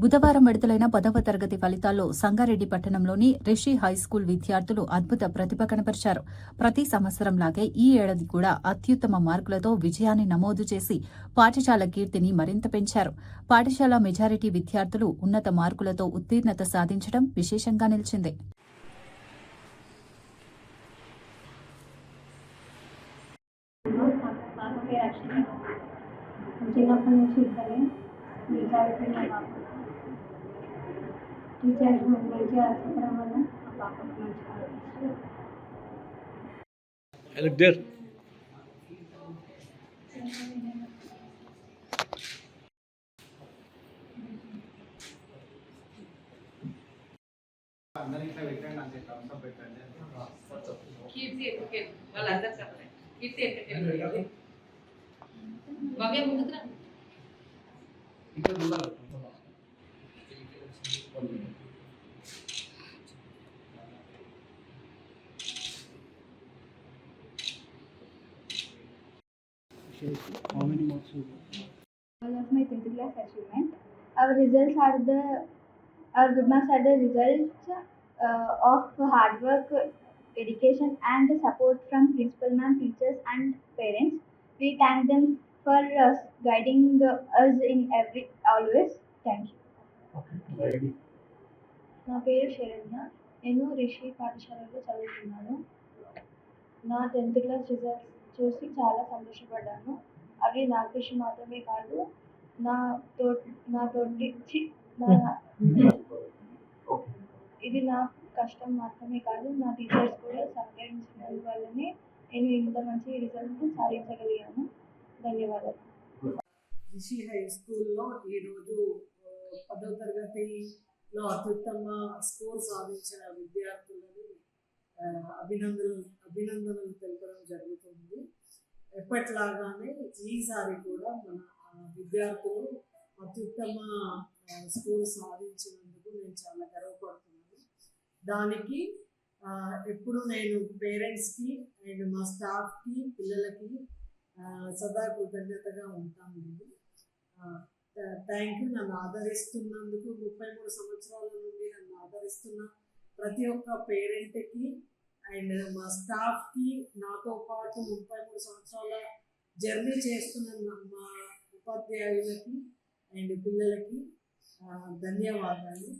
బుధవారం విడుదలైన 10వ తరగతి ఫలితాల్లో సంగారెడ్డి పట్టణంలోని రిషి హైస్కూల్ విద్యార్థులు అద్భుత ప్రతిభ కనబరిచారు. ప్రతి సంవత్సరంలాగే ఈ ఏడాది కూడా అత్యుత్తమ మార్కులతో విజయాన్ని నమోదు చేసి పాఠశాల కీర్తిని మరింత పెంచారు. పాఠశాల మెజారిటీ విద్యార్థులు ఉన్నత మార్కులతో ఉత్తీర్ణత సాధించడం విశేషంగా నిలిచింది. చిన్నప్పటి నుంచి ఇక్కడే టీచర్స్ మంచిగా చెప్పడం వల్ల ఆ పాపకు మంచిగా How many marks you got? All of my 10th class achievement. Our results are our good marks are the results of hard work, dedication, and the support from principal ma'am, teachers, and parents. We thank them for guiding us in always. Thank you. Ready. నా పేరు శరణ్య. నేను రిషి పాఠశాలలో చదువుతున్నాను. నా 10th class results చూసి చాలా సంతోషపడ్డాను. అవి నా కృషి మాత్రమే కాదు, ఇది నా కష్టం మాత్రమే కాదు, నా టీచర్స్ కూడా సహకరించడం వల్లనే నేను ఇంత మంచి రిజల్ట్ సాధించగలిగాను. ధన్యవాదాలు. రిషి హై స్కూల్లో ఈరోజు 10వ తరగతిలో అత్యుత్తమ స్కోర్ సాధించిన విద్యార్థులని అభినందనలు తెలపడం జరుగుతుంది. ఎప్పట్లాగానే ఈసారి కూడా మన విద్యార్థులు అత్యుత్తమ స్కోర్ సాధించినందుకు నేను చాలా గర్వపడుతున్నాను. దానికి ఎప్పుడు నేను పేరెంట్స్కి అండ్ మా స్టాఫ్కి, పిల్లలకి సదా కృతజ్ఞతగా ఉంటాను. Thank you. నన్ను ఆదరిస్తున్నందుకు 33 సంవత్సరాల నుండి నన్ను ఆదరిస్తున్న ప్రతి ఒక్క పేరెంట్కి అండ్ మా స్టాఫ్కి, నాతో పాటు 33 సంవత్సరాల జర్నీ చేస్తున్న మా ఉపాధ్యాయులకి అండ్ పిల్లలకి ధన్యవాదాలు.